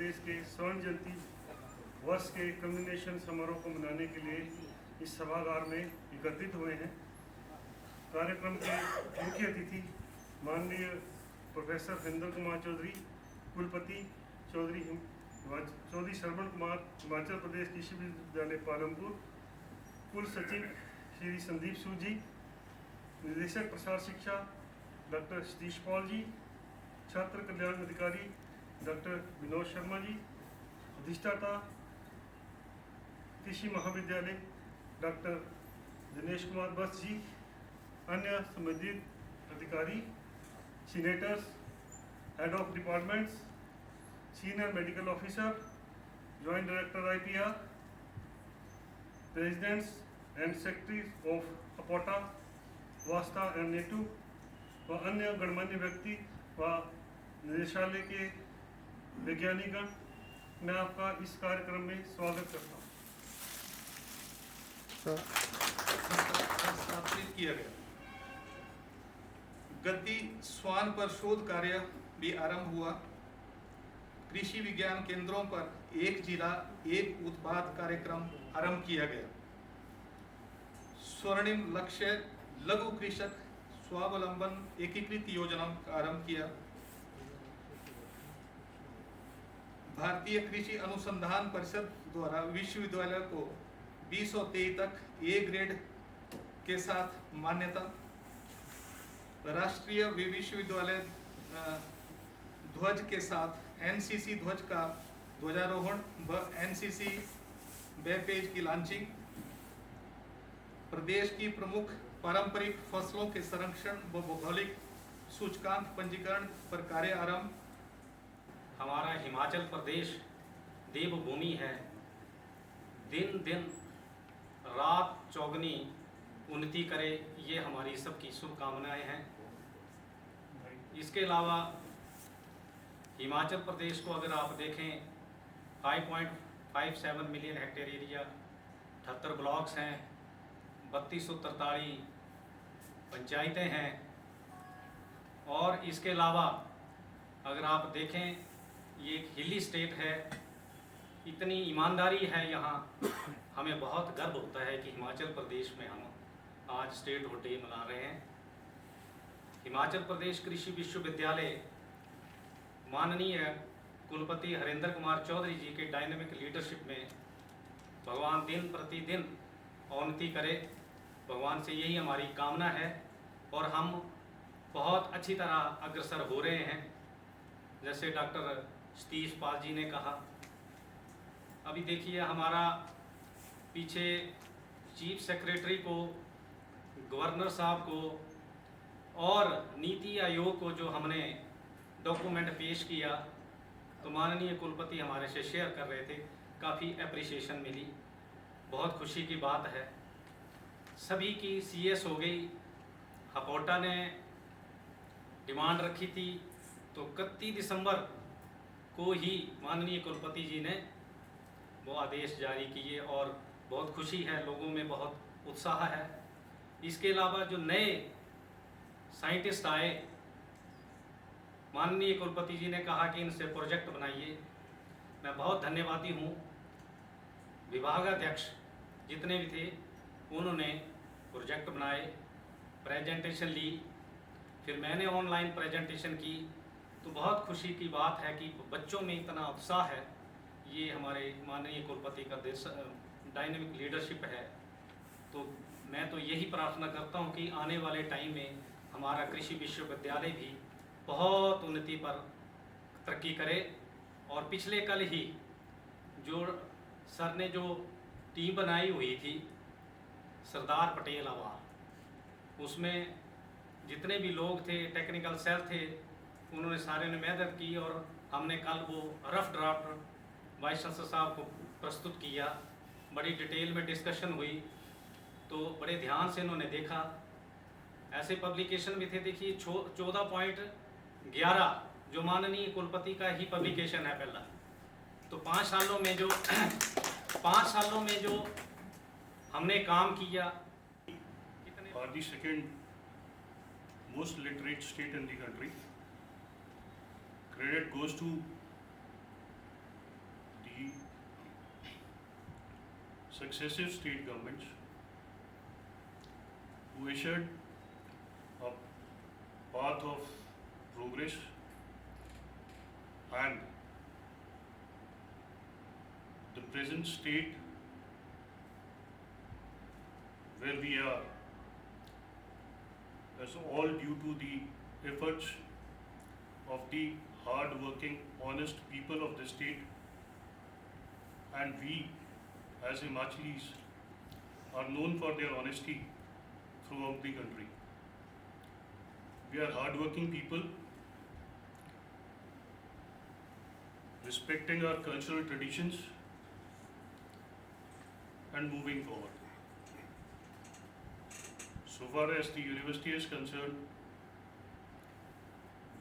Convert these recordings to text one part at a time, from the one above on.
प्रदेश के स्वर्ण जयंती वर्ष के कम्युनिकेशन समारोह को मनाने के लिए इस सभागार में एकत्रित हुए हैं। कार्यक्रम के मुख्य अतिथि माननीय प्रोफेसर हरिंदर कुमार चौधरी, कुलपति चौधरी श्रवण कुमार, हिमाचल प्रदेश कृषि विश्वविद्यालय पालमपुर, कुल सचिव श्री संदीप सूद जी, निदेशक प्रसार शिक्षा डॉक्टर सतीश पॉल जी, छात्र कल्याण अधिकारी डॉक्टर विनोद शर्मा जी, अधिष्ठाता कृषि महाविद्यालय डॉक्टर दिनेश कुमार बस जी, अन्य संबंधित अधिकारी, senators, head of departments, senior medical officer, joint director IPR, presidents and secretaries of अपोटा, वास्ता एंड नेटू व अन्य गणमान्य व्यक्ति व निदेशालय के वैज्ञानिकगण, मैं आपका इस कार्यक्रम में स्वागत करता हूँ। किया गया गद्दी स्वान पर शोध कार्य भी आरंभ हुआ। कृषि विज्ञान केंद्रों पर एक जिला एक उत्पाद कार्यक्रम आरंभ किया गया। स्वर्णिम लक्ष्य लघु कृषक स्वावलंबन एकीकृत योजना का आरंभ किया। भारतीय कृषि अनुसंधान परिषद द्वारा विश्वविद्यालय को 2023 तक A ग्रेड के साथ मान्यता। राष्ट्रीय विश्वविद्यालय ध्वज के साथ NCC ध्वज का ध्वजारोहण व NCC वेब पेज की लॉन्चिंग। प्रदेश की प्रमुख पारंपरिक फसलों के संरक्षण व भौगोलिक सूचकांक पंजीकरण पर कार्य आरंभ। हमारा हिमाचल प्रदेश देवभूमि है। दिन दिन रात चौगनी उन्नति करे, ये हमारी सबकी शुभकामनाएं हैं। इसके अलावा हिमाचल प्रदेश को अगर आप देखें 5.57 मिलियन हेक्टेयर एरिया, 78 ब्लॉक्स हैं, 3243 पंचायतें हैं। और इसके अलावा अगर आप देखें ये एक हिली स्टेट है, इतनी ईमानदारी है यहाँ, हमें बहुत गर्व होता है कि हिमाचल प्रदेश में हम आज स्टेट डे मना रहे हैं। हिमाचल प्रदेश कृषि विश्वविद्यालय माननीय कुलपति हरिंदर कुमार चौधरी जी के डायनेमिक लीडरशिप में भगवान दिन प्रतिदिन उन्नति करे, भगवान से यही हमारी कामना है। और हम बहुत अच्छी तरह अग्रसर हो रहे हैं। जैसे डॉक्टर सतीश पाल जी ने कहा, अभी देखिए हमारा पीछे चीफ सेक्रेटरी को, गवर्नर साहब को और नीति आयोग को जो हमने डॉक्यूमेंट पेश किया, तो माननीय कुलपति हमारे से शेयर कर रहे थे, काफ़ी अप्रिसिएशन मिली, बहुत खुशी की बात है। सभी की CS हो गई। हपोटा ने डिमांड रखी थी तो 31 दिसंबर को ही माननीय कुलपति जी ने वो आदेश जारी किए और बहुत खुशी है, लोगों में बहुत उत्साह है। इसके अलावा जो नए साइंटिस्ट आए, माननीय कुलपति जी ने कहा कि इनसे प्रोजेक्ट बनाइए। मैं बहुत धन्यवादी हूँ। विभागाध्यक्ष जितने भी थे उन्होंने प्रोजेक्ट बनाए, प्रेजेंटेशन ली, फिर मैंने ऑनलाइन प्रेजेंटेशन की। तो बहुत खुशी की बात है कि बच्चों में इतना उत्साह है। ये हमारे माननीय कुलपति का डायनेमिक लीडरशिप है। तो मैं तो यही प्रार्थना करता हूँ कि आने वाले टाइम में हमारा कृषि विश्वविद्यालय भी बहुत उन्नति पर तरक्की करे। और पिछले कल ही जो सर ने जो टीम बनाई हुई थी सरदार पटेल अवार्ड, उसमें जितने भी लोग थे, टेक्निकल सेल थे, उन्होंने सारे ने मदद की। और हमने कल वो रफ ड्राफ्ट वाइस चांसलर साहब को प्रस्तुत किया। बड़ी डिटेल में डिस्कशन हुई, तो बड़े ध्यान से इन्होंने देखा। ऐसे पब्लिकेशन भी थे, देखिए 14.11 जो माननीय कुलपति का ही पब्लिकेशन है पहला। तो 5 सालों में जो 5 सालों में जो हमने काम किया, Are the second most literate state in the country. Credit goes to the successive state governments who assured a path of progress and the present state where we are is all due to the efforts of the hard-working, honest people of the state, and we as Himachalis are known for their honesty throughout the country. We are hard-working people, respecting our cultural traditions and moving forward. So far as the university is concerned,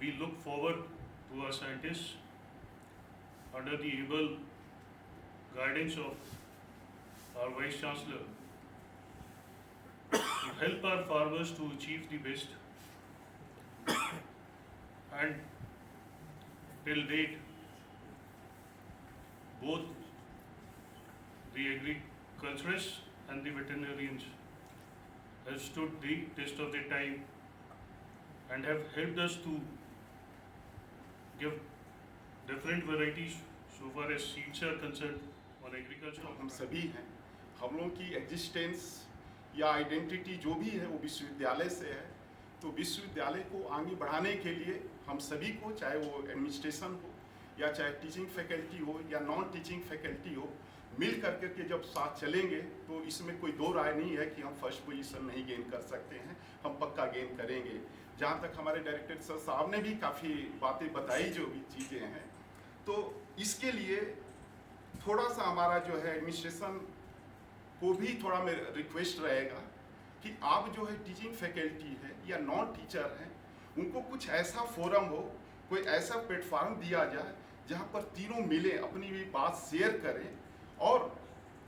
we look forward to our scientists under the able guidance of our Vice Chancellor to help our farmers to achieve the best. And till date, both the agriculturists and the veterinarians have stood the test of their time and have helped us to give different varieties so far as seeds are concerned on agriculture. हम सभी हैं, हम लोगों की existence या identity जो भी है वो विश्वविद्यालय से है। तो विश्वविद्यालय को आगे बढ़ाने के लिए हम सभी को, चाहे वो एडमिनिस्ट्रेशन हो या चाहे टीचिंग फैकल्टी हो या नॉन टीचिंग फैकल्टी हो, मिल करके के जब साथ चलेंगे तो इसमें कोई दो राय नहीं है कि हम फर्स्ट पोजीशन नहीं गेन कर सकते हैं, हम पक्का गेन करेंगे। जहाँ तक हमारे डायरेक्टर सर साहब ने भी काफ़ी बातें बताई, जो भी चीज़ें हैं, तो इसके लिए थोड़ा सा हमारा जो है एडमिनिस्ट्रेशन को भी थोड़ा मेरा रिक्वेस्ट रहेगा कि आप जो है टीचिंग फैकल्टी है या नॉन टीचर हैं, उनको कुछ ऐसा फोरम हो, कोई ऐसा प्लेटफार्म दिया जाए जहाँ पर तीनों मिले, अपनी भी बात शेयर करें, और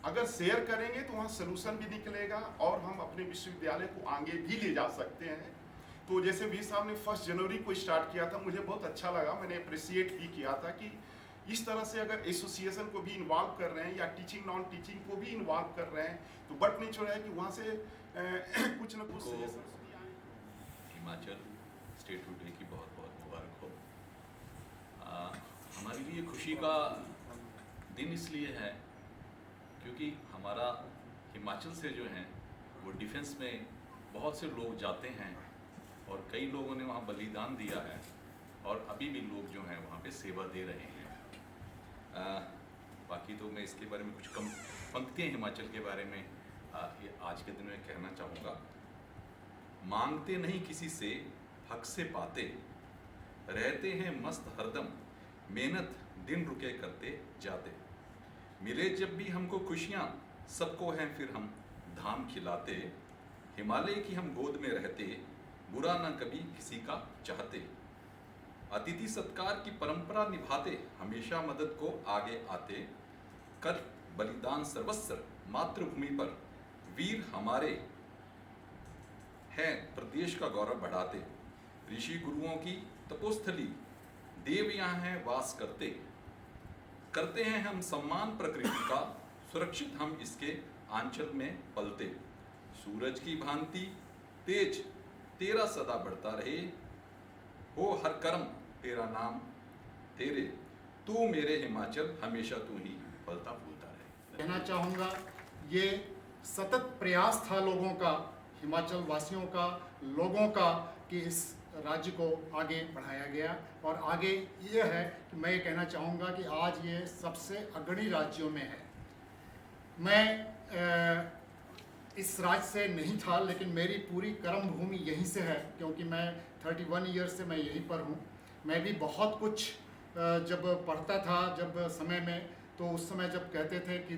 अगर शेयर करेंगे तो वहाँ सलूशन भी निकलेगा और हम अपने विश्वविद्यालय को आगे भी ले जा सकते हैं। तो जैसे वी साहब ने 1 जनवरी को स्टार्ट किया था, मुझे बहुत अच्छा लगा, मैंने अप्रिशिएट भी किया था कि इस तरह से अगर एसोसिएशन को भी इन्वॉल्व कर रहे हैं या टीचिंग नॉन टीचिंग को भी इन्वॉल्व कर रहे हैं, तो बट नेचुरल है कि वहाँ से कुछ न कुछ सजेशंस भी आए। हिमाचल स्टेटहुड डे की बहुत बहुत मुबारक हो। हमारे लिए खुशी का दिन इसलिए है क्योंकि हमारा हिमाचल से जो है वो डिफेंस में बहुत से लोग जाते हैं और कई लोगों ने वहाँ बलिदान दिया है और अभी भी लोग जो हैं वहाँ पे सेवा दे रहे हैं। बाकी तो मैं इसके बारे में कुछ कम पंक्तियाँ हिमाचल के बारे में ये आज के दिन में कहना चाहूँगा। मांगते नहीं किसी से, हक से पाते, रहते हैं मस्त हरदम, मेहनत दिन रुके करते जाते, मिले जब भी हमको खुशियाँ, सबको हैं फिर हम धाम खिलाते, हिमालय की हम गोद में रहते, बुरा न कभी किसी का चाहते, अतिथि सत्कार की परंपरा निभाते, हमेशा मदद को आगे आते, कर बलिदान सर्वस्व मातृभूमि पर, वीर हमारे हैं प्रदेश का गौरव बढ़ाते, ऋषि गुरुओं की तपोस्थली, देव यहाँ हैं वास करते, करते हैं हम सम्मान प्रकृति का, सुरक्षित हम इसके आंचल में पलते, सूरज की भांति तेज तेरा सदा बढ़ता रहे, हो हर कर्म तेरा नाम तेरे, तू मेरे हिमाचल हमेशा तू ही फलता फूलता रहे। कहना चाहूँगा ये सतत प्रयास था लोगों का, हिमाचल वासियों का, लोगों का, कि इस राज्य को आगे बढ़ाया गया। और आगे ये है कि मैं ये कहना चाहूँगा कि आज ये सबसे अग्रणी राज्यों में है। मैं इस राज्य से नहीं था, लेकिन मेरी पूरी कर्म भूमि यहीं से है, क्योंकि मैं 31 ईयर्स से मैं यहीं पर हूँ। मैं भी बहुत कुछ जब पढ़ता था जब समय में, तो उस समय जब कहते थे कि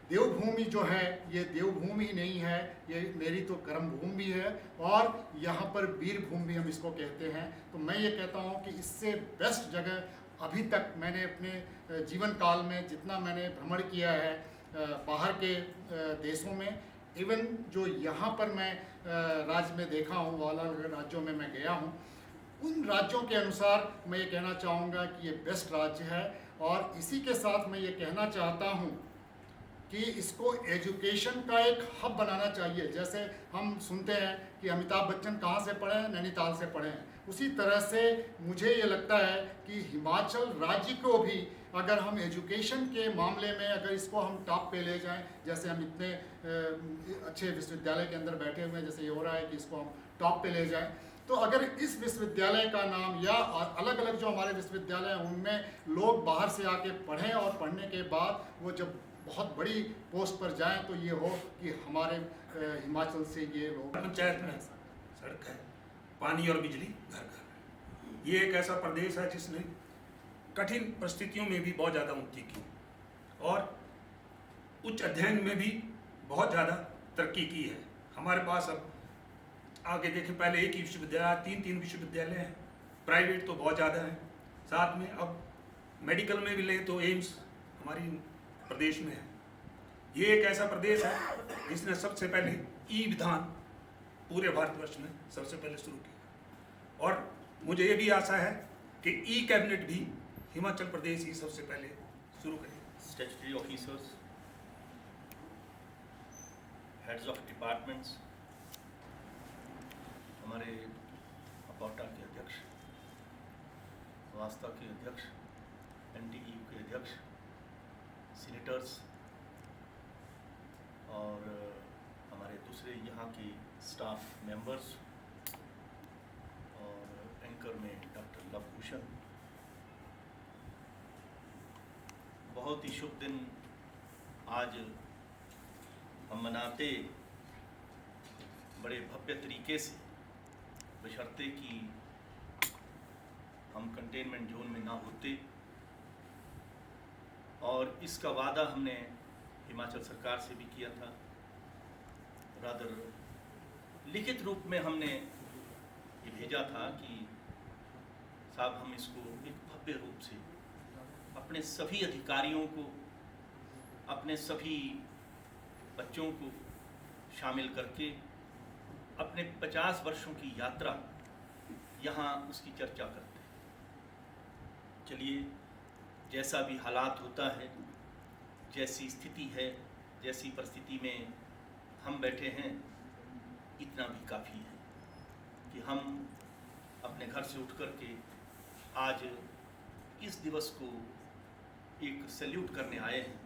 देवभूमि जो है ये देवभूमि ही नहीं है, ये मेरी तो कर्म भूमि भी है, और यहाँ पर वीर भूमि भी हम इसको कहते हैं। तो मैं ये कहता हूँ कि इससे बेस्ट जगह अभी तक मैंने अपने जीवन काल में जितना मैंने भ्रमण किया है बाहर के देशों में, इवन जो यहाँ पर मैं राज्य में देखा हूँ, अलग अलग राज्यों में मैं गया हूँ, उन राज्यों के अनुसार मैं ये कहना चाहूँगा कि ये बेस्ट राज्य है। और इसी के साथ मैं ये कहना चाहता हूँ कि इसको एजुकेशन का एक हब बनाना चाहिए। जैसे हम सुनते हैं कि अमिताभ बच्चन कहाँ से पढ़े हैं, नैनीताल से पढ़े हैं, उसी तरह से मुझे ये लगता है कि हिमाचल राज्य को भी अगर हम एजुकेशन के मामले में अगर इसको हम टॉप पे ले जाएं, जैसे हम इतने अच्छे विश्वविद्यालय के अंदर बैठे हुए हैं, जैसे ये हो रहा है कि इसको हम टॉप पे ले जाएं, तो अगर इस विश्वविद्यालय का नाम या अलग अलग जो हमारे विश्वविद्यालय हैं उनमें लोग बाहर से आके पढ़ें और पढ़ने के बाद वो जब बहुत बड़ी पोस्ट पर जाएं तो ये हो कि हमारे हिमाचल से ये लोग। पंचायत में सड़क है, पानी और बिजली घर घर। ये एक ऐसा प्रदेश है जिसने कठिन परिस्थितियों में भी बहुत ज़्यादा उन्नति की और उच्च अध्ययन में भी बहुत ज़्यादा तरक्की की है। हमारे पास अब आगे देखें, पहले एक ही विश्वविद्यालय, तीन विश्वविद्यालय हैं, प्राइवेट तो बहुत ज़्यादा हैं। साथ में अब मेडिकल में भी लें तो एम्स हमारी प्रदेश में है। ये एक ऐसा प्रदेश है जिसने सबसे पहले ई विधान पूरे भारतवर्ष में सबसे पहले शुरू किया और मुझे ये भी आशा है कि ई कैबिनेट भी हिमाचल प्रदेश ही सबसे पहले शुरू करेगा। Statutory officers, heads of departments, हमारे अपोटा के अध्यक्ष, वास्ता के अध्यक्ष, NTU के अध्यक्ष, सीनेटर्स और हमारे दूसरे यहाँ के स्टाफ मेंबर्स और एंकर में डॉक्टर लवभूषण। बहुत ही शुभ दिन आज हम मनाते बड़े भव्य तरीके से, बशर्ते कि हम कंटेनमेंट जोन में ना होते। और इसका वादा हमने हिमाचल सरकार से भी किया था। रादर लिखित रूप में हमने ये भेजा था कि साहब हम इसको एक भव्य रूप से अपने सभी अधिकारियों को, अपने सभी बच्चों को शामिल करके अपने 50 वर्षों की यात्रा यहाँ उसकी चर्चा करते हैं। चलिए, जैसा भी हालात होता है, जैसी स्थिति है, जैसी परिस्थिति में हम बैठे हैं, इतना भी काफ़ी है कि हम अपने घर से उठ कर के आज इस दिवस को एक सैल्यूट करने आए हैं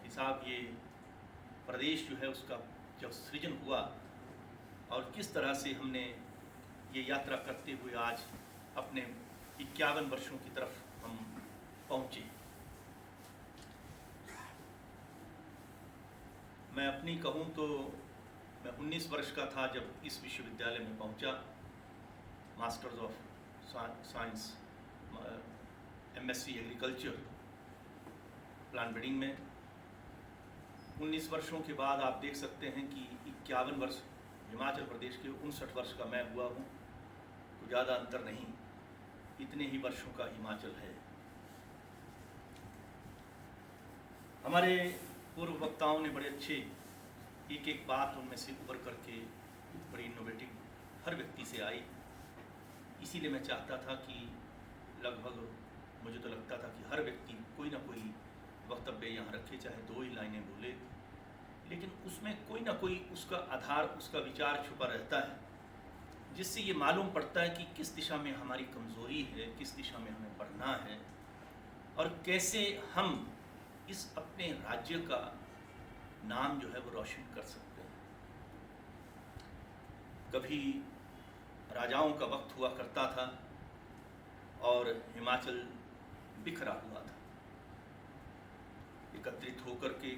कि साहब ये प्रदेश जो है उसका जब सृजन हुआ और किस तरह से हमने ये यात्रा करते हुए आज अपने 51 वर्षों की तरफ हम पहुँचे। मैं अपनी कहूँ तो मैं 19 वर्ष का था जब इस विश्वविद्यालय में पहुँचा, masters of science MSc agriculture plant breeding में। 19 वर्षों के बाद आप देख सकते हैं कि 51 वर्ष हिमाचल प्रदेश के 59 वर्ष का मैं हुआ हूँ, तो ज़्यादा अंतर नहीं, इतने ही वर्षों का हिमाचल है। हमारे पूर्व वक्ताओं ने बड़े अच्छे एक एक बात उनमें से उभर करके बड़ी इनोवेटिव हर व्यक्ति से आई। इसीलिए मैं चाहता था कि लगभग मुझे तो लगता था कि हर व्यक्ति कोई ना कोई वक्तव्य यहाँ रखे, चाहे 2 ही लाइनें बोले, लेकिन उसमें कोई ना कोई उसका आधार, उसका विचार छुपा रहता है, जिससे ये मालूम पड़ता है कि किस दिशा में हमारी कमज़ोरी है, किस दिशा में हमें बढ़ना है और कैसे हम इस अपने राज्य का नाम जो है वो रोशन कर सकते हैं। कभी राजाओं का वक्त हुआ करता था और हिमाचल बिखरा हुआ था। एकत्रित होकर के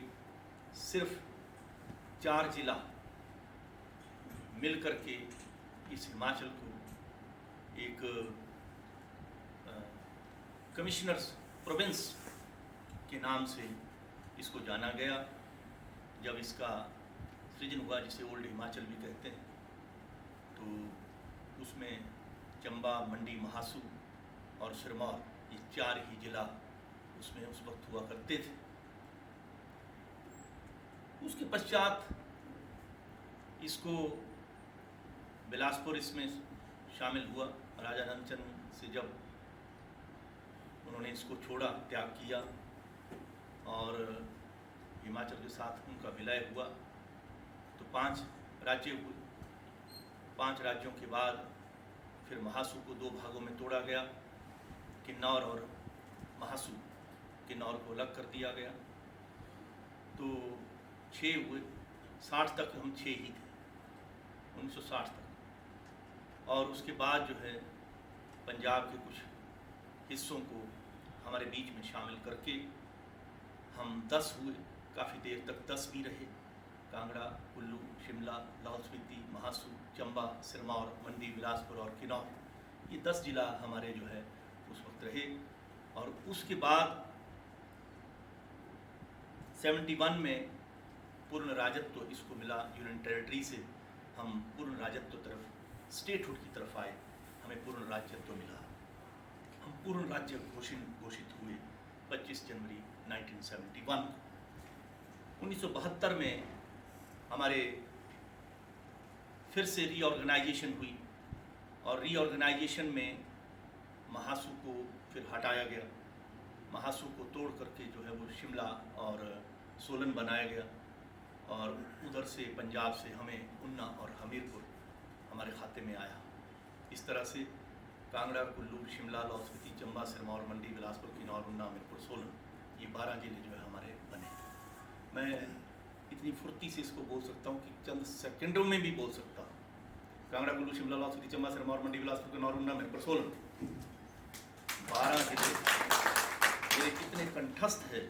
सिर्फ 4 जिला मिल करके इस हिमाचल को एक कमिश्नर्स प्रोविंस के नाम से इसको जाना गया। जब इसका सृजन हुआ, जिसे ओल्ड हिमाचल भी कहते हैं, तो उसमें चंबा, मंडी, महासू और सिरमौर, ये 4 ही जिला उसमें उस वक्त हुआ करते थे। उसके पश्चात इसको बिलासपुर इसमें शामिल हुआ राजा नंदचंद से जब उन्होंने इसको छोड़ा, त्याग किया और हिमाचल के साथ उनका विलय हुआ, तो 5 राज्य हुए। 5 राज्यों के बाद फिर महासू को 2 भागों में तोड़ा गया, किन्नौर और महासू। किन्नौर को अलग कर दिया गया, तो 6 हुए। 60 तक हम 6 ही थे, 1960 तक। और उसके बाद जो है पंजाब के कुछ हिस्सों को हमारे बीच में शामिल करके हम 10 हुए। काफ़ी देर तक 10 भी रहे। कांगड़ा, कुल्लू, शिमला, लाहौल स्पीति, महासू, चंबा, सिरमौर, मंडी, बिलासपुर और किन्नौर, ये 10 जिला हमारे जो है उस वक्त रहे। और उसके बाद 71 में पूर्ण राजत्व इसको मिला। यूनियन टेरिटरी से हम पूर्ण राजत्व तरफ, स्टेटहुड की तरफ आए, हमें पूर्ण राज्यत्व मिला। हम पूर्ण राज्य घोषित हुए 25 जनवरी 1971। 1972 में हमारे फिर से रीऑर्गेनाइजेशन हुई और रीऑर्गेनाइजेशन में महासू को फिर हटाया गया। महासू को तोड़ करके जो है वो शिमला और सोलन बनाया गया और उधर से पंजाब से हमें उन्ना और हमीरपुर हमारे खाते में आया। इस तरह से कांगड़ा, कुल्लू, शिमला, लाहौल स्पीति, चंबा, सिरमौर, मंडी, बिलासपुर, किन्नौर, उन्ना, हमीरपुर, सोलन, ये 12 जिले जो है हमारे बने। मैं इतनी फुर्ती से इसको बोल सकता हूँ कि चंद सेकंडों में भी बोल सकता हूँ। कांगड़ा, कुल्लू, शिमला, लाहौल स्पीति, चंबा, सिरमौर, मंडी, बिलासपुर, किन्नौर, उन्ना, हमीरपुर, सोलन, 12 जिले मेरे कितने कंठस्थ है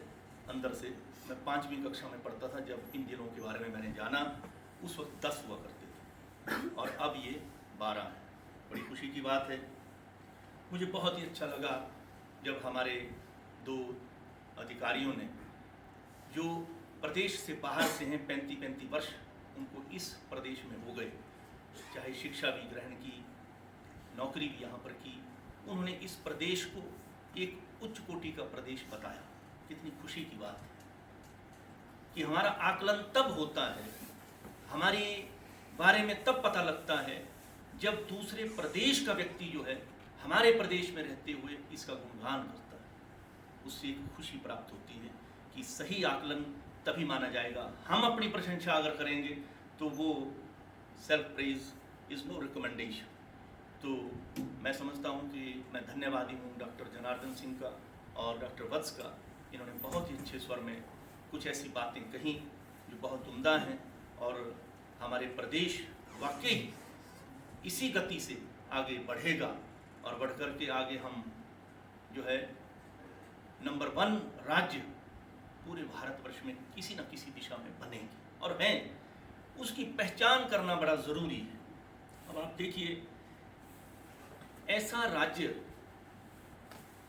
अंदर से। मैं 5वीं कक्षा में पढ़ता था जब इन जिलों के बारे में मैंने जाना। उस वक्त 10 हुआ करते थे और अब ये 12 हैं। बड़ी खुशी की बात है। मुझे बहुत ही अच्छा लगा जब हमारे 2 अधिकारियों ने, जो प्रदेश से बाहर से हैं, 35 वर्ष उनको इस प्रदेश में हो गए, चाहे शिक्षा भी ग्रहण की, नौकरी भी यहाँ पर की, उन्होंने इस प्रदेश को एक उच्च कोटि का प्रदेश बताया। कितनी खुशी की बात है कि हमारा आकलन तब होता है, हमारे बारे में तब पता लगता है जब दूसरे प्रदेश का व्यक्ति जो है हमारे प्रदेश में रहते हुए इसका गुणगान करता है। उससे एक खुशी प्राप्त होती है कि सही आकलन तभी माना जाएगा। हम अपनी प्रशंसा अगर करेंगे तो वो self praise is no recommendation. तो मैं समझता हूँ कि मैं धन्यवादी हूँ डॉक्टर जनार्दन सिंह का और डॉक्टर वत्स का। इन्होंने बहुत ही अच्छे स्वर में कुछ ऐसी बातें कहीं जो बहुत उम्दा हैं और हमारे प्रदेश वाकई इसी गति से आगे बढ़ेगा और बढ़ कर के आगे हम जो है नंबर 1 राज्य पूरे भारतवर्ष में किसी न किसी दिशा में बनेंगे और हैं। उसकी पहचान करना बड़ा ज़रूरी है। अब आप देखिए, ऐसा राज्य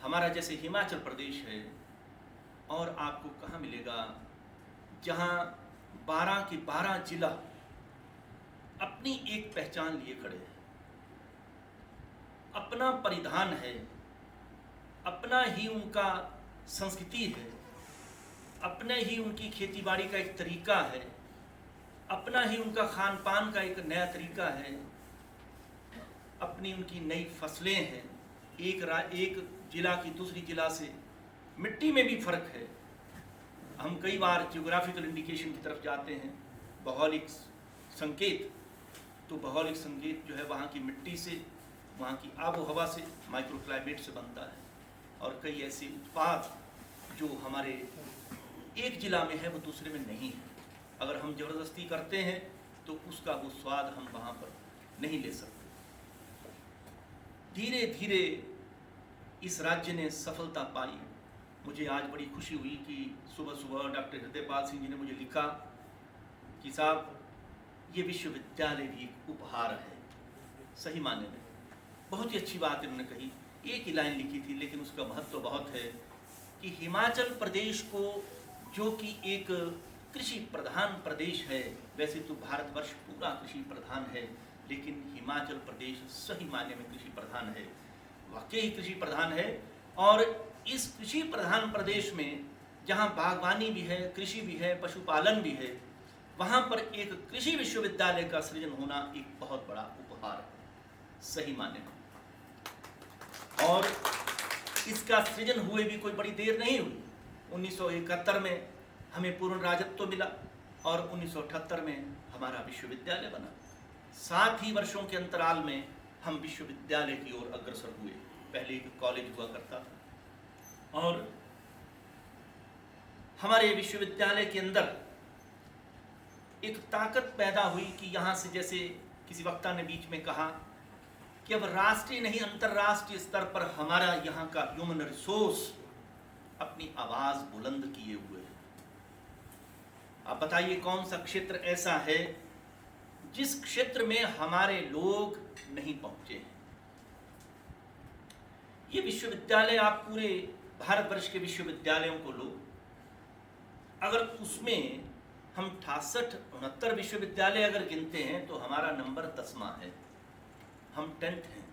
हमारा जैसे हिमाचल प्रदेश है और आपको कहाँ मिलेगा जहाँ 12 के 12 जिला अपनी एक पहचान लिए खड़े हैं, अपना परिधान है, अपना ही उनका संस्कृति है, अपने ही उनकी खेतीबाड़ी का एक तरीका है, अपना ही उनका खान पान का एक नया तरीका है, अपनी उनकी नई फसलें हैं। एक जिला की दूसरी जिला से मिट्टी में भी फर्क है। हम कई बार जियोग्राफिकल इंडिकेशन की तरफ जाते हैं, भौगोलिक संकेत, तो भौगोलिक संकेत जो है वहाँ की मिट्टी से, वहाँ की आबो हवा से, माइक्रो क्लाइमेट से बनता है। और कई ऐसे उत्पाद जो हमारे एक जिला में है वो दूसरे में नहीं है। अगर हम ज़बरदस्ती करते हैं तो उसका वो स्वाद हम वहाँ पर नहीं ले सकते। धीरे धीरे इस राज्य ने सफलता पाई। मुझे आज बड़ी खुशी हुई कि सुबह सुबह डॉक्टर हृदयपाल सिंह जी ने मुझे लिखा कि साहब ये विश्वविद्यालय भी एक उपहार है। सही माने में बहुत ही अच्छी बात इन्होंने कही। एक ही लाइन लिखी थी लेकिन उसका महत्व बहुत है कि हिमाचल प्रदेश को, जो कि एक कृषि प्रधान प्रदेश है, वैसे तो भारतवर्ष पूरा कृषि प्रधान है, लेकिन हिमाचल प्रदेश सही मायने में कृषि प्रधान है, वाकई ही कृषि प्रधान है। और इस कृषि प्रधान प्रदेश में जहाँ बागवानी भी है, कृषि भी है, पशुपालन भी है, वहाँ पर एक कृषि विश्वविद्यालय का सृजन होना एक बहुत बड़ा उपहार है, सही माने में। और इसका सृजन हुए भी कोई बड़ी देर नहीं हुई। 1971 में हमें पूर्ण राजत्व मिला और 1978 में हमारा विश्वविद्यालय बना। 7 ही वर्षों के अंतराल में हम विश्वविद्यालय की ओर अग्रसर हुए। पहले एक कॉलेज हुआ करता था और हमारे विश्वविद्यालय के अंदर एक ताकत पैदा हुई कि यहाँ से, जैसे किसी वक्ता ने बीच में कहा कि अब राष्ट्रीय नहीं अंतर्राष्ट्रीय स्तर पर हमारा यहाँ का ह्यूमन रिसोर्स अपनी आवाज बुलंद किए हुए है। आप बताइए कौन सा क्षेत्र ऐसा है जिस क्षेत्र में हमारे लोग नहीं पहुंचे हैं। ये विश्वविद्यालय, आप पूरे भारतवर्ष के विश्वविद्यालयों को लो, अगर उसमें हम 68-69 विश्वविद्यालय अगर गिनते हैं तो हमारा नंबर 10वां है, हम 10th हैं।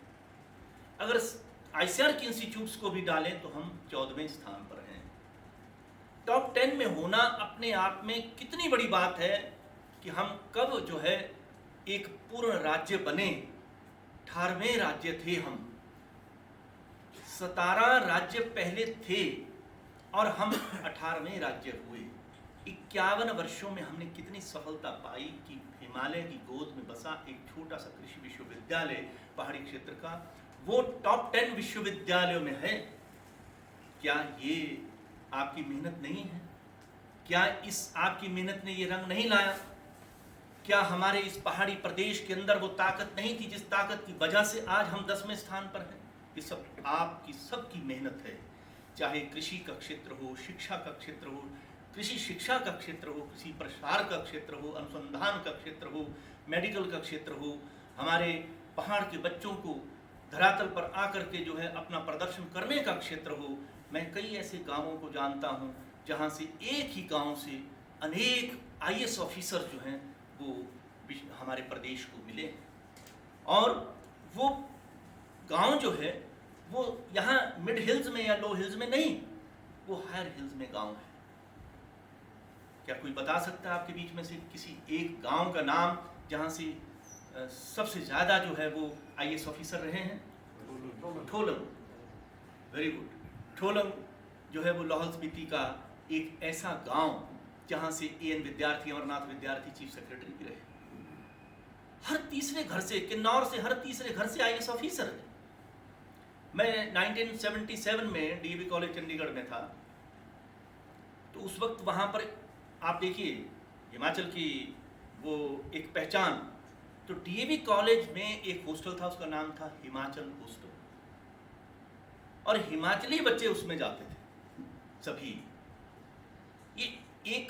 अगर आईसीआर के इंस्टीट्यूट्स को भी डालें तो हम 14वें स्थान पर हैं। टॉप 10 में होना अपने आप में कितनी बड़ी बात है कि हम कब जो है एक पूर्ण राज्य बने। 18वें राज्य थे हम, 17 राज्य पहले थे और हम 18वें राज्य हुए। 51 वर्षों में हमने कितनी सफलता पाई कि हिमालय की गोद में बसा एक छोटा सा कृषि विश्वविद्यालय पहाड़ी क्षेत्र का, वो टॉप 10 विश्वविद्यालयों में है। क्या ये आपकी मेहनत नहीं है? क्या इस आपकी मेहनत ने ये रंग नहीं लाया? क्या हमारे इस पहाड़ी प्रदेश के अंदर वो ताकत नहीं थी जिस ताकत की वजह से आज हम 10वें स्थान पर हैं? ये सब आपकी सबकी मेहनत है। चाहे कृषि का क्षेत्र हो, शिक्षा का क्षेत्र हो, कृषि शिक्षा का क्षेत्र हो, कृषि प्रसार का क्षेत्र हो, अनुसंधान का क्षेत्र हो, मेडिकल का क्षेत्र हो, हमारे पहाड़ के बच्चों को धरातल पर आकर के जो है अपना प्रदर्शन करने का क्षेत्र हो। मैं कई ऐसे गांवों को जानता हूं जहां से एक ही गांव से अनेक आईएएस ऑफिसर जो हैं वो हमारे प्रदेश को मिले और वो गांव जो है वो यहाँ मिड हिल्स में या लो हिल्स में नहीं, वो हायर हिल्स में गांव है। क्या कोई बता सकता है आपके बीच में से किसी एक गांव का नाम जहां से सबसे ज्यादा जो है वो आईएएस ऑफिसर रहे हैं? ठोलम, वेरी गुड। ठोलम जो है वो लाहौल स्पीति का एक ऐसा गांव जहां से एएन विद्यार्थी, अमरनाथ विद्यार्थी चीफ सेक्रेटरी भी रहे। हर तीसरे घर से, किन्नौर से हर तीसरे घर से आईएएस ऑफिसर है। मैं 1977 में डीएवी कॉलेज चंडीगढ़ में था, तो उस वक्त वहां पर आप देखिए हिमाचल की वो एक पहचान, तो डीएवी कॉलेज में एक हॉस्टल था, उसका नाम था हिमाचल हॉस्टल, और हिमाचली बच्चे उसमें जाते थे सभी। ये एक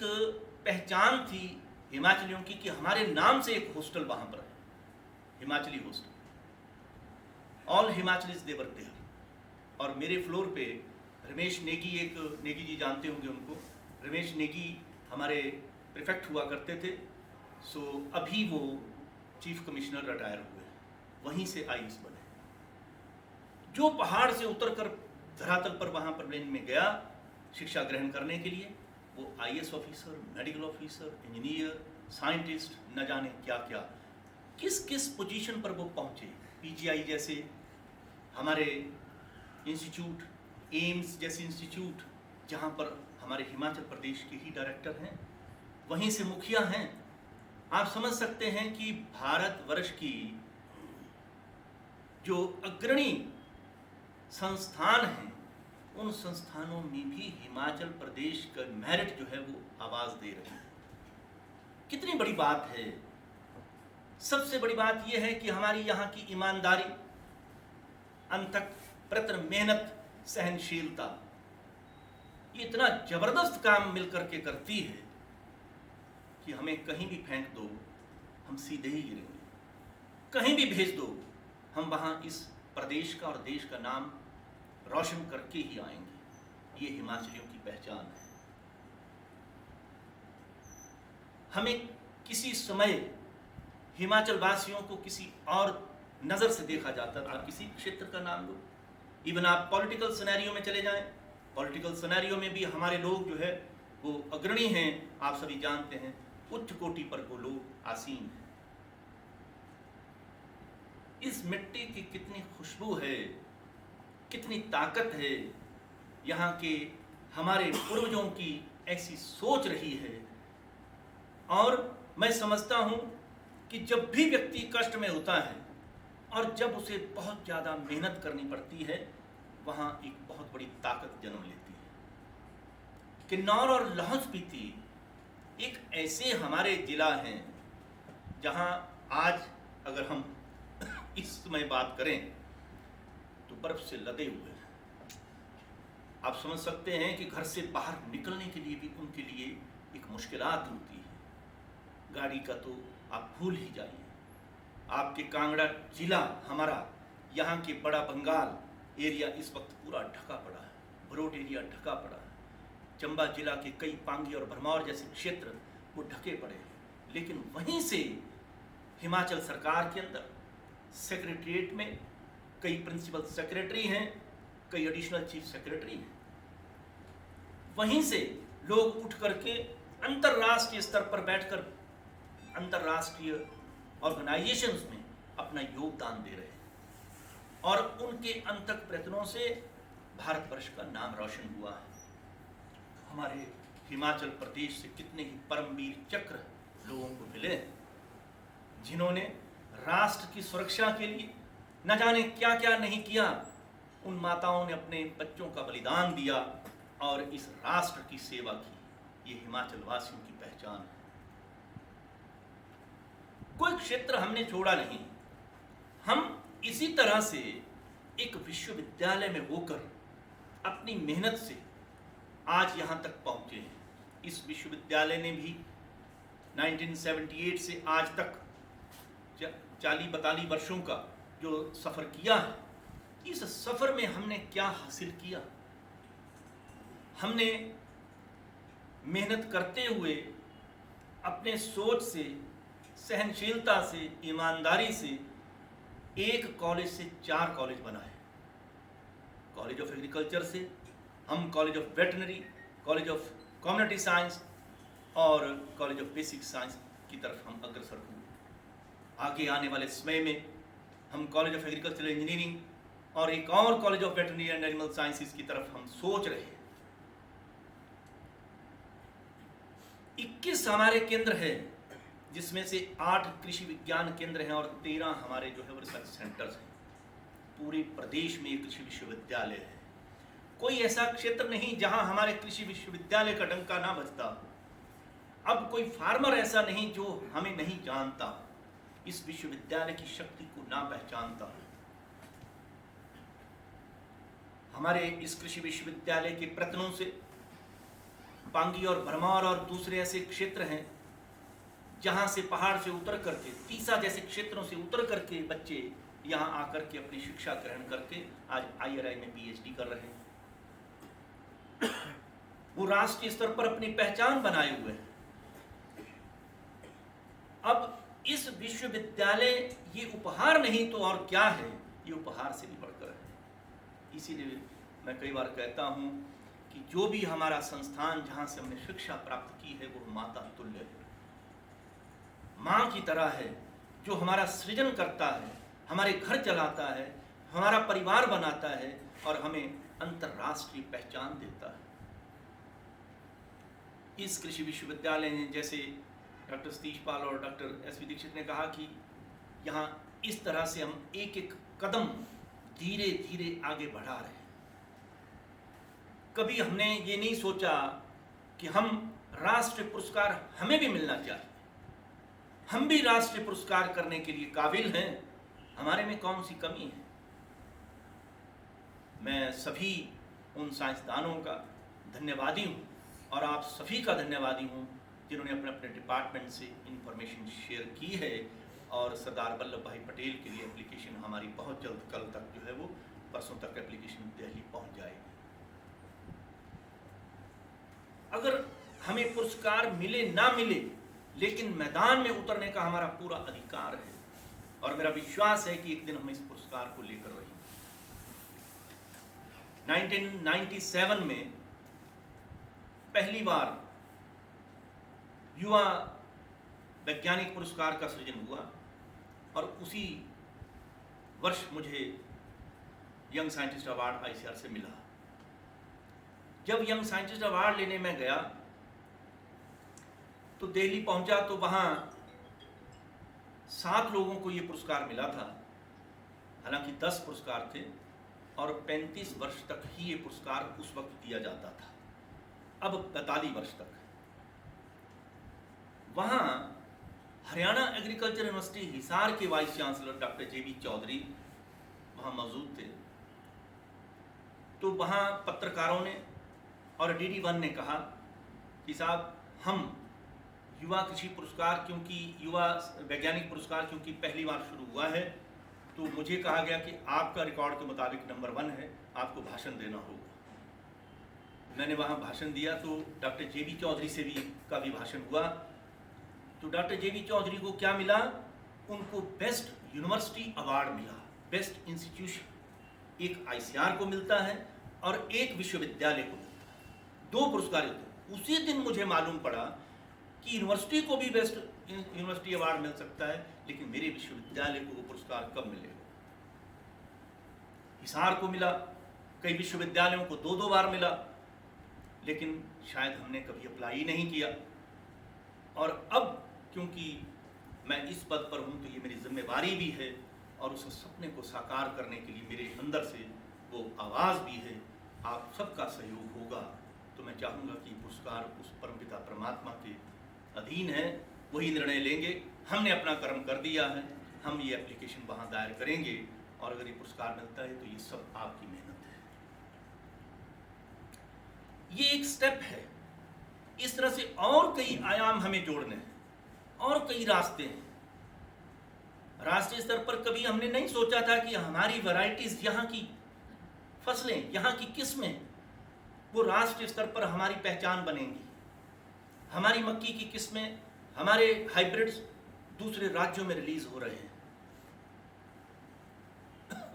पहचान थी हिमाचलियों की कि हमारे नाम से एक हॉस्टल वहां पर है, Himachali hostel. All Himachalis they were there. और मेरे फ्लोर पे रमेश नेगी, एक नेगी जी जानते होंगे उनको, रमेश नेगी हमारे प्रीफेक्ट हुआ करते थे। सो अभी वो चीफ कमिश्नर रिटायर हुए, वहीं से आईएएस बने। जो पहाड़ से उतरकर धरातल पर वहां पर प्लेन में गया शिक्षा ग्रहण करने के लिए, वो IAS officer, medical officer, engineer, scientist, न जाने क्या क्या, किस किस पोजीशन पर वो पहुंचे। पीजीआई जैसे हमारे इंस्टीट्यूट, एम्स जैसे इंस्टीट्यूट जहां पर हमारे हिमाचल प्रदेश के ही डायरेक्टर हैं, वहीं से मुखिया हैं। आप समझ सकते हैं कि भारतवर्ष की जो अग्रणी संस्थान हैं, उन संस्थानों में भी हिमाचल प्रदेश का मेरिट जो है वो आवाज दे रही है। कितनी बड़ी बात है। सबसे बड़ी बात यह है कि हमारी यहाँ की ईमानदारी, अंतक प्रयत्न, मेहनत, सहनशीलता, ये इतना जबरदस्त काम मिलकर के करती है कि हमें कहीं भी फेंक दो हम सीधे ही गिरेंगे, कहीं भी भेज दो हम वहाँ इस प्रदेश का और देश का नाम रोशन करके ही आएंगे। ये हिमाचलियों की पहचान है। हमें किसी समय हिमाचल वासियों को किसी और नज़र से देखा जाता था। किसी क्षेत्र का नाम लो, इवन आप पॉलिटिकल सिनेरियो में चले जाएं, पॉलिटिकल सिनेरियो में भी हमारे लोग जो है वो अग्रणी हैं। आप सभी जानते हैं उच्च कोटि पर वो लोग आसीन हैं। इस मिट्टी की कितनी खुशबू है कितनी ताकत है, यहाँ के हमारे पूर्वजों की ऐसी सोच रही है। और मैं समझता हूँ कि जब भी व्यक्ति कष्ट में होता है और जब उसे बहुत ज़्यादा मेहनत करनी पड़ती है, वहाँ एक बहुत बड़ी ताकत जन्म लेती है। किन्नौर और लाहौल स्पीति एक ऐसे हमारे जिला हैं जहाँ आज अगर हम इस समय बात करें तो बर्फ से लदे हुए हैं। आप समझ सकते हैं कि घर से बाहर निकलने के लिए भी उनके लिए एक मुश्किलात होती है। गाड़ी का तो आप भूल ही जाइए। आपके कांगड़ा जिला हमारा, यहाँ के बड़ा बंगाल एरिया इस वक्त पूरा ढका पड़ा है, बरोट एरिया ढका पड़ा है, चंबा जिला के कई पांगी और भरमौर जैसे क्षेत्र वो ढके पड़े हैं। लेकिन वहीं से हिमाचल सरकार के अंदर सेक्रेटरीट में कई प्रिंसिपल सेक्रेटरी हैं, कई एडिशनल चीफ सेक्रेटरी हैं। वहीं से लोग उठ करके अंतर्राष्ट्रीय स्तर पर बैठकर अंतर्राष्ट्रीय ऑर्गेनाइजेशंस में अपना योगदान दे रहे हैं और उनके अंतक प्रयत्नों से भारतवर्ष का नाम रोशन हुआ है। हमारे हिमाचल प्रदेश से कितने ही परमवीर चक्र लोगों को मिले जिन्होंने राष्ट्र की सुरक्षा के लिए न जाने क्या क्या नहीं किया। उन माताओं ने अपने बच्चों का बलिदान दिया और इस राष्ट्र की सेवा की। ये हिमाचल वासियों की पहचान है। कोई क्षेत्र हमने छोड़ा नहीं। हम इसी तरह से एक विश्वविद्यालय में होकर अपनी मेहनत से आज यहाँ तक पहुँचे हैं। इस विश्वविद्यालय ने भी 1978 से आज तक 40-42 वर्षों का जो सफ़र किया है, इस सफ़र में हमने क्या हासिल किया? हमने मेहनत करते हुए अपने सोच से, सहनशीलता से, ईमानदारी से एक कॉलेज से 4 कॉलेज बनाए। कॉलेज ऑफ एग्रीकल्चर से हम college of veterinary, college of community science और कॉलेज ऑफ बेसिक साइंस की तरफ हम अग्रसर हुए। आगे आने वाले समय में हम कॉलेज ऑफ एग्रीकल्चरल इंजीनियरिंग और एक और college of veterinary and animal sciences की तरफ हम सोच रहे हैं। 21 हमारे केंद्र है, जिसमें से 8 कृषि विज्ञान केंद्र हैं और 13 हमारे जो है वो रिसर्च सेंटर्स हैं। पूरे प्रदेश में एक कृषि विश्वविद्यालय है। कोई ऐसा क्षेत्र नहीं जहां हमारे कृषि विश्वविद्यालय का डंका ना बजता। अब कोई फार्मर ऐसा नहीं जो हमें नहीं जानता, इस विश्वविद्यालय की शक्ति को ना पहचानता। हमारे इस कृषि विश्वविद्यालय के प्रयत्नों से पांगी और भरमौर और दूसरे ऐसे क्षेत्र हैं जहां से पहाड़ से उतर करके, तीसा जैसे क्षेत्रों से उतर करके बच्चे यहाँ आकर के अपनी शिक्षा ग्रहण करके आज IRI में PhD कर रहे हैं। वो राष्ट्रीय स्तर पर अपनी पहचान बनाए हुए हैं। अब इस विश्वविद्यालय ये उपहार नहीं तो और क्या है, ये उपहार से भी बढ़कर है। इसीलिए मैं कई बार कहता हूँ कि जो भी हमारा संस्थान जहाँ से हमने शिक्षा प्राप्त की है वो माता तुल्य है, माँ की तरह है, जो हमारा सृजन करता है, हमारे घर चलाता है, हमारा परिवार बनाता है और हमें अंतर्राष्ट्रीय पहचान देता है। इस कृषि विश्वविद्यालय ने, जैसे डॉक्टर सतीश पाल और डॉक्टर SV दीक्षित ने कहा कि यहाँ इस तरह से हम एक एक कदम धीरे धीरे आगे बढ़ा रहे हैं। कभी हमने ये नहीं सोचा कि हम राष्ट्रीय पुरस्कार हमें भी मिलना चाहिए, हम भी राष्ट्रीय पुरस्कार करने के लिए काबिल हैं, हमारे में कौन सी कमी है। मैं सभी उन साइंसदानों का धन्यवादी हूँ और आप सभी का धन्यवादी हूँ जिन्होंने अपने अपने डिपार्टमेंट से इंफॉर्मेशन शेयर की है। और सरदार वल्लभ भाई पटेल के लिए एप्लीकेशन हमारी बहुत जल्द, कल तक जो है वो परसों तक एप्लीकेशन दिल्ली पहुँच जाएगी। अगर हमें पुरस्कार मिले ना मिले, लेकिन मैदान में उतरने का हमारा पूरा अधिकार है और मेरा विश्वास है कि एक दिन हम इस पुरस्कार को लेकर रहेंगे। 1997 में पहली बार युवा वैज्ञानिक पुरस्कार का सृजन हुआ और उसी वर्ष मुझे यंग साइंटिस्ट अवार्ड आईसीआर से मिला। जब यंग साइंटिस्ट अवार्ड लेने में गया तो दिल्ली पहुंचा तो वहां 7 लोगों को ये पुरस्कार मिला था, हालांकि 10 पुरस्कार थे और 35 वर्ष तक ही ये पुरस्कार उस वक्त दिया जाता था, अब 42 वर्ष तक। वहां हरियाणा एग्रीकल्चर यूनिवर्सिटी हिसार के वाइस चांसलर डॉक्टर जेबी चौधरी वहां मौजूद थे। तो वहां पत्रकारों ने और DD1 ने कहा कि साहब, हम युवा कृषि पुरस्कार, क्योंकि युवा वैज्ञानिक पुरस्कार क्योंकि पहली बार शुरू हुआ है, तो मुझे कहा गया कि आपका रिकॉर्ड के मुताबिक नंबर 1 है, आपको भाषण देना होगा। मैंने वहाँ भाषण दिया तो डॉक्टर जेबी चौधरी से भी का भी भाषण हुआ। तो डॉक्टर जेबी चौधरी को क्या मिला? उनको बेस्ट यूनिवर्सिटी अवार्ड मिला, बेस्ट इंस्टीट्यूशन। एक ICR को मिलता है और एक विश्वविद्यालय को मिलता है, 2 पुरस्कार होते हैं। उसी दिन मुझे मालूम पड़ा कि यूनिवर्सिटी को भी बेस्ट यूनिवर्सिटी अवार्ड मिल सकता है, लेकिन मेरे विश्वविद्यालय को वो पुरस्कार कब मिलेगा? हिसार को मिला, कई विश्वविद्यालयों को 2-2 बार मिला, लेकिन शायद हमने कभी अप्लाई नहीं किया। और अब क्योंकि मैं इस पद पर हूं तो ये मेरी जिम्मेवारी भी है और उस सपने को साकार करने के लिए मेरे अंदर से वो आवाज़ भी है। आप सबका सहयोग होगा तो मैं चाहूँगा कि पुरस्कार उस परमपिता परमात्मा के अधीन है, वही निर्णय लेंगे। हमने अपना कर्म कर दिया है, हम ये एप्लीकेशन वहाँ दायर करेंगे और अगर ये पुरस्कार मिलता है तो ये सब आपकी मेहनत है। ये एक स्टेप है। इस तरह से और कई आयाम हमें जोड़ने हैं और कई रास्ते हैं। राष्ट्रीय स्तर पर कभी हमने नहीं सोचा था कि हमारी वैरायटीज, यहाँ की फसलें, यहाँ की किस्में, वो राष्ट्रीय स्तर पर हमारी पहचान बनेंगी। हमारी मक्की की किस्में, हमारे हाइब्रिड्स दूसरे राज्यों में रिलीज हो रहे हैं।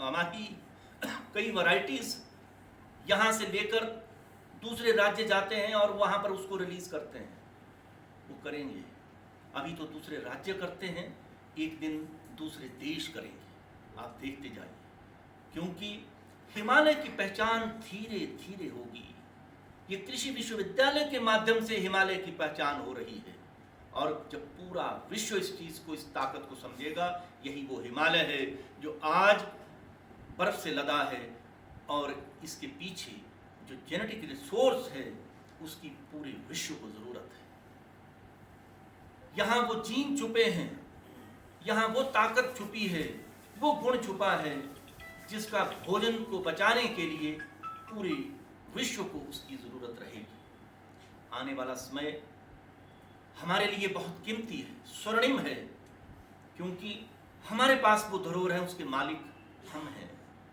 हमारी कई वैरायटीज यहाँ से लेकर दूसरे राज्य जाते हैं और वहाँ पर उसको रिलीज करते हैं। वो करेंगे, अभी तो दूसरे राज्य करते हैं, एक दिन दूसरे देश करेंगे। आप देखते जाइए, क्योंकि हिमालय की पहचान धीरे धीरे होगी। ये कृषि विश्वविद्यालय के माध्यम से हिमालय की पहचान हो रही है और जब पूरा विश्व इस चीज को, इस ताकत को समझेगा, यही वो हिमालय है जो आज बर्फ से लदा है और इसके पीछे जो जेनेटिक रिसोर्स है उसकी पूरे विश्व को जरूरत है। यहाँ वो जीन छुपे हैं, यहाँ वो ताकत छुपी है, वो गुण छुपा है जिसका भोजन को बचाने के लिए पूरे विश्व को उसकी जरूरत रहेगी। आने वाला समय हमारे लिए बहुत कीमती है, स्वर्णिम है, क्योंकि हमारे पास वो धरोहर है, उसके मालिक हम हैं।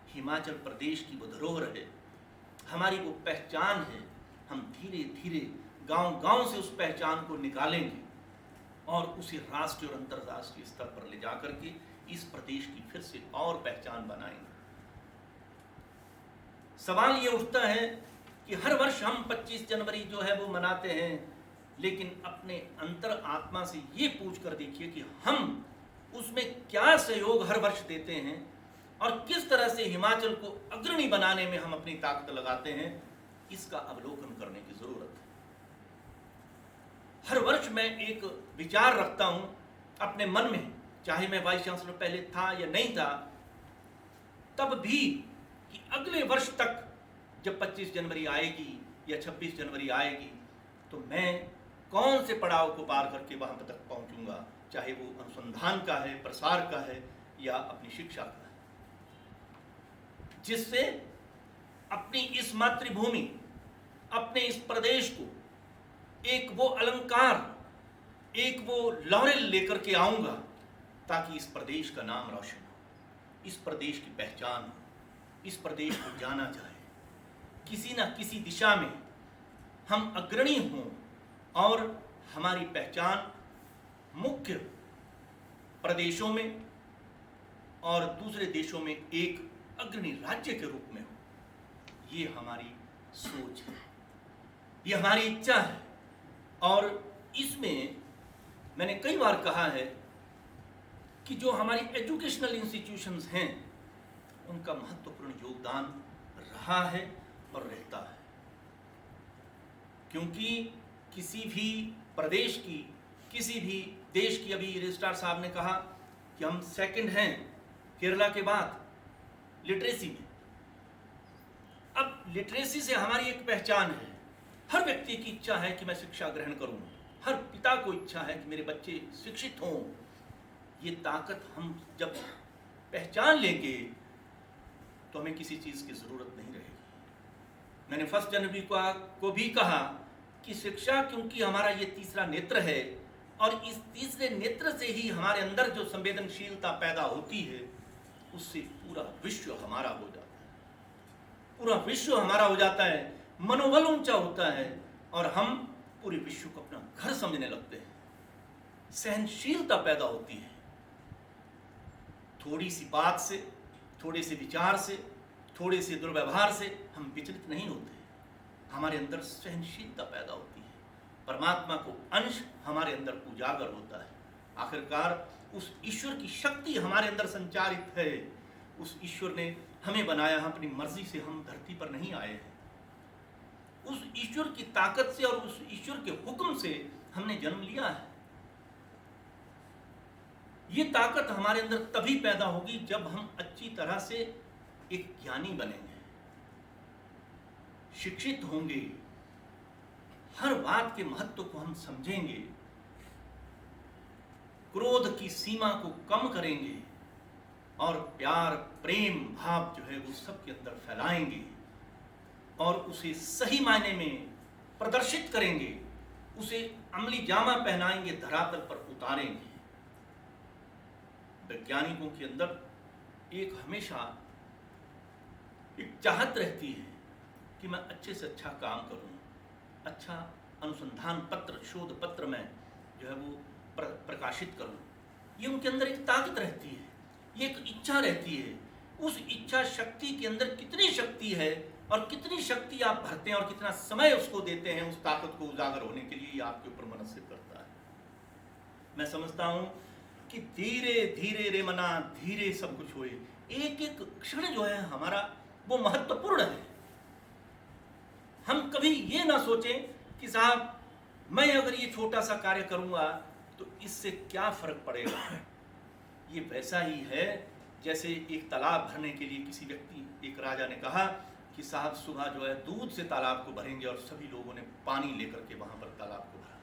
हिमाचल प्रदेश की वो धरोहर है, हमारी वो पहचान है। हम धीरे धीरे गांव-गांव से उस पहचान को निकालेंगे और उसे राष्ट्रीय और अंतर्राष्ट्रीय स्तर पर ले जाकर के इस प्रदेश की फिर से और पहचान बनाएंगे। सवाल ये उठता है कि हर वर्ष हम 25 जनवरी जो है वो मनाते हैं, लेकिन अपने अंतर आत्मा से ये पूछ कर देखिए कि हम उसमें क्या सहयोग हर वर्ष देते हैं और किस तरह से हिमाचल को अग्रणी बनाने में हम अपनी ताकत लगाते हैं। इसका अवलोकन करने की जरूरत है। हर वर्ष मैं एक विचार रखता हूं अपने मन में, चाहे मैं वाइस चांसलर पहले था या नहीं था, तब भी कि अगले वर्ष तक जब 25 जनवरी आएगी या 26 जनवरी आएगी तो मैं कौन से पड़ाव को पार करके वहां तक पहुंचूंगा, चाहे वो अनुसंधान का है, प्रसार का है या अपनी शिक्षा का है, जिससे अपनी इस मातृभूमि, अपने इस प्रदेश को एक वो अलंकार, एक वो लॉरेल लेकर के आऊंगा ताकि इस प्रदेश का नाम रोशन हो, इस प्रदेश की पहचान हो, इस प्रदेश को जाना जाए, किसी न किसी दिशा में हम अग्रणी हों और हमारी पहचान मुख्य प्रदेशों में और दूसरे देशों में एक अग्रणी राज्य के रूप में हो। ये हमारी सोच है, ये हमारी इच्छा है और इसमें मैंने कई बार कहा है कि जो हमारी एजुकेशनल इंस्टीट्यूशंस हैं उनका महत्वपूर्ण योगदान रहा है और रहता है। क्योंकि किसी भी प्रदेश की, किसी भी देश की, अभी रजिस्ट्रार साहब ने कहा कि हम सेकंड हैं केरला के बाद लिटरेसी में। अब लिटरेसी से हमारी एक पहचान है। हर व्यक्ति की इच्छा है कि मैं शिक्षा ग्रहण करूं, हर पिता को इच्छा है कि मेरे बच्चे शिक्षित हों। ये ताकत हम जब पहचान लेंगे तो हमें किसी चीज़ की ज़रूरत नहीं रहेगी। मैंने 1 जनवरी को भी कहा कि शिक्षा, क्योंकि हमारा ये तीसरा नेत्र है और इस तीसरे नेत्र से ही हमारे अंदर जो संवेदनशीलता पैदा होती है, उससे पूरा विश्व हमारा हो जाता है। पूरा विश्व हमारा हो जाता है, मनोबल ऊंचा होता है और हम पूरे विश्व को अपना घर समझने लगते हैं। सहनशीलता पैदा होती है। थोड़ी सी बात से, थोड़े से विचार से, थोड़े से दुर्व्यवहार से हम विचलित नहीं होते। हमारे अंदर सहनशीलता पैदा होती है। परमात्मा को अंश हमारे अंदर उजागर होता है। आखिरकार उस ईश्वर की शक्ति हमारे अंदर संचारित है। उस ईश्वर ने हमें बनाया, हम अपनी मर्जी से हम धरती पर नहीं आए हैं। उस ईश्वर की ताकत से और उस ईश्वर के हुक्म से हमने जन्म लिया है। ये ताकत हमारे अंदर तभी पैदा होगी जब हम अच्छी तरह से एक ज्ञानी बनेंगे, शिक्षित होंगे, हर बात के महत्व को हम समझेंगे, क्रोध की सीमा को कम करेंगे और प्यार, प्रेम भाव जो है वो सबके अंदर फैलाएंगे और उसे सही मायने में प्रदर्शित करेंगे, उसे अमली जामा पहनाएंगे, धरातल पर उतारेंगे। वैज्ञानिकों के अंदर एक हमेशा एक चाहत रहती है कि मैं अच्छे से अच्छा काम करूं, अच्छा अनुसंधान पत्र, शोध पत्र में जो है वो प्रकाशित करूं। ये उनके अंदर एक ताकत रहती है, ये एक इच्छा रहती है। उस इच्छा शक्ति के अंदर कितनी शक्ति है और कितनी शक्ति आप भरते हैं और कितना समय उसको देते हैं, उस ताकत को उजागर होने के लिए, ये आपके ऊपर मनस्थित करता है। मैं समझता हूं कि धीरे धीरे रे मना, धीरे सब कुछ होए। एक एक क्षण जो है हमारा वो महत्वपूर्ण है। हम कभी ये ना सोचें कि साहब मैं अगर ये छोटा सा कार्य करूंगा तो इससे क्या फर्क पड़ेगा। ये वैसा ही है जैसे एक तालाब भरने के लिए किसी व्यक्ति, एक राजा ने कहा कि साहब सुबह जो है दूध से तालाब को भरेंगे, और सभी लोगों ने पानी लेकर के वहां पर तालाब को भरा।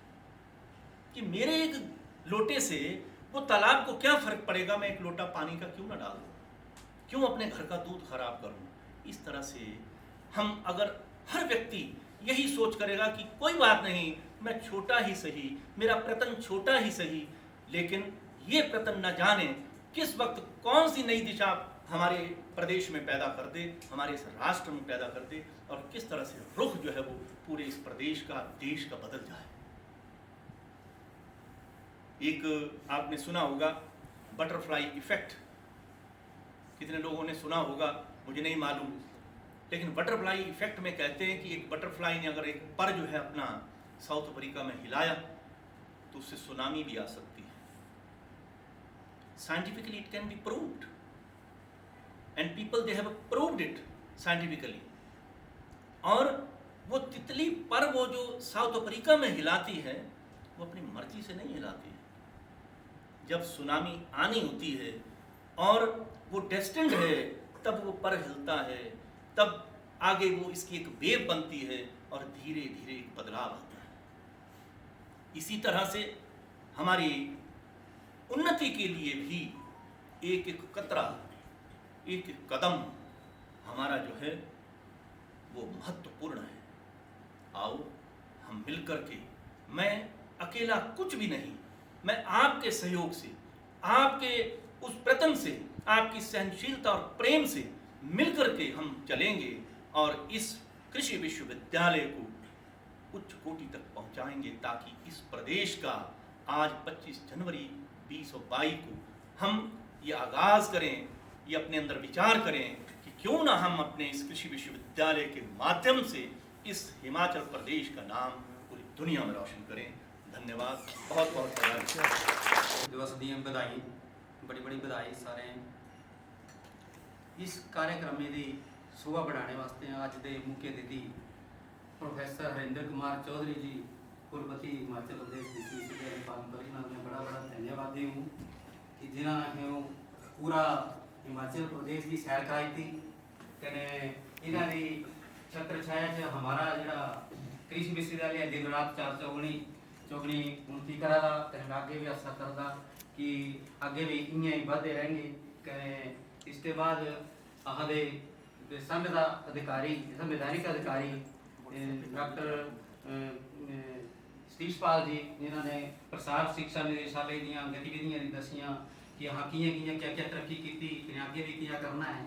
कि मेरे एक लोटे से वो तालाब को क्या फर्क पड़ेगा, मैं एक लोटा पानी का क्यों ना डाल दूं, क्यों अपने घर का दूध खराब करूं। इस तरह से हम अगर हर व्यक्ति यही सोच करेगा कि कोई बात नहीं, मैं छोटा ही सही, मेरा प्रयत्न छोटा ही सही, लेकिन ये प्रयत्न न जाने किस वक्त कौन सी नई दिशा हमारे प्रदेश में पैदा कर दे, हमारे इस राष्ट्र में पैदा कर दे, और किस तरह से रुख जो है वो पूरे इस प्रदेश का, देश का बदल जाए। एक आपने सुना होगा बटरफ्लाई इफेक्ट, कितने लोगों ने सुना होगा मुझे नहीं मालूम, लेकिन बटरफ्लाई इफेक्ट में कहते हैं कि एक बटरफ्लाई ने अगर एक पर जो है अपना साउथ अफ्रीका में हिलाया तो उससे सुनामी भी आ सकती है। Scientifically it can be proved and people they have proved it scientifically. और वो तितली पर वो जो साउथ अफ्रीका में हिलाती है वो अपनी मर्जी से नहीं हिलाती है। जब सुनामी आनी होती है और वो डेस्टिन्ड है तब वो पर हिलता है, तब आगे वो इसकी एक वेव बनती है और धीरे धीरे एक बदलाव आता है। इसी तरह से हमारी उन्नति के लिए भी एक एक कतरा, एक एक कदम हमारा जो है वो महत्वपूर्ण है। आओ हम मिलकर के, मैं अकेला कुछ भी नहीं, मैं आपके सहयोग से, आपके उस प्रयत्न से, आपकी सहनशीलता और प्रेम से मिलकर के हम चलेंगे और इस कृषि विश्वविद्यालय को उच्च कोटि तक पहुंचाएंगे, ताकि इस प्रदेश का आज 25 जनवरी 2022 को हम ये आगाज करें, ये अपने अंदर विचार करें कि क्यों ना हम अपने इस कृषि विश्वविद्यालय के माध्यम से इस हिमाचल प्रदेश का नाम पूरी दुनिया में रोशन करें। धन्यवाद, बहुत बहुत धन्यवाद। दिवस दी बधाई, बड़ी बड़ी बधाई सारे इस कार्यक्रम में दी शोभा बढ़ाने वास्ते अज के मुख्य अतिथि प्रोफेसर हरिंदर कुमार चौधरी जी, कुलपति हिमाचल प्रदेश विश्वविद्यालय पालमपुर, मैं बड़ा बड़ा धन्यवादी हूँ कि जिन्होंने पूरा हिमाचल प्रदेश की सैर कराई थी। कने इन्हों की छत्र छाया च हमारा जरा कृषि विश्वविद्यालय दिन रात 4 चौगनी उन्नति करा दा, कने आगे भी आशा करदा कि आगे भी इं ही बढ़ते रहेंगे। कने इसके बाद अहाँ दे संवैधानिक अधिकारी डॉक्टर सतीश पाल जी, जिन्होंने प्रसार शिक्षा निदेशालय दी गतिविधियां दसियां कि हाँ कियां क्या क्या तरक्की की, आगे भी क्या करना है,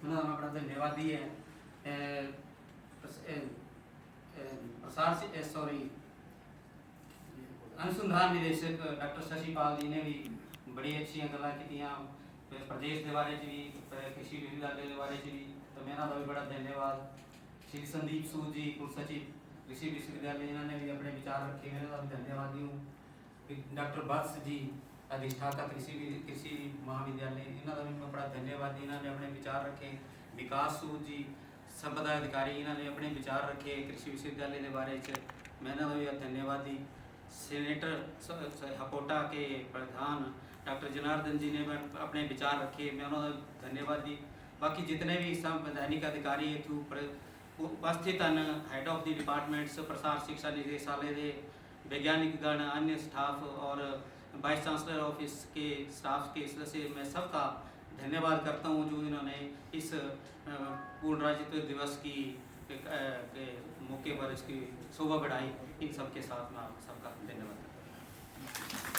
उन्होंने मैं बड़ा धन्यवादी है। अनुसंधान निदेशक डॉक्टर शशि पाल जी ने भी बड़ी अच्छी गल्लां कीतियां प्रदेश के बारे भी, कृषि विश्वविद्यालय के बारे भी, तो मैं भी बड़ा धन्यवाद। श्री संदीप सूद जी, कुल सचिव कृषि विश्वविद्यालय, इन्होंने भी अपने विचार रखे, मैं भी धन्यवादी हूँ। डॉक्टर वत्स जी, अधिष्ठाता कृषि महाविद्यालय, इन्होंने भी मैं बड़ा धन्यवादी, इन्होंने अपने विचार रखे। विकास सूद जी, संपदा अधिकारी, इन्होंने अपने विचार रखे कृषि विश्वविद्यालय के बारे मैं भी धन्यवादी। सेनेटर हपोटा के प्रधान डॉक्टर जनार्दन जी ने अपने विचार रखे, मैं उन्होंने धन्यवादी। बाकी जितने भी संवैधानिक अधिकारी इतू उपस्थित हैं, हेड ऑफ द डिपार्टमेंट्स, प्रसार शिक्षा निदेशालय के वैज्ञानिक गण, अन्य स्टाफ और वाइस चांसलर ऑफिस के स्टाफ के इसलिए से मैं सबका धन्यवाद करता हूँ जो इन्होंने इस पूर्ण राज्यत्व दिवस की के मौके पर इसकी शोभा बढ़ाई। इन सब के साथ मैं आप सबका धन्यवाद करता हूँ।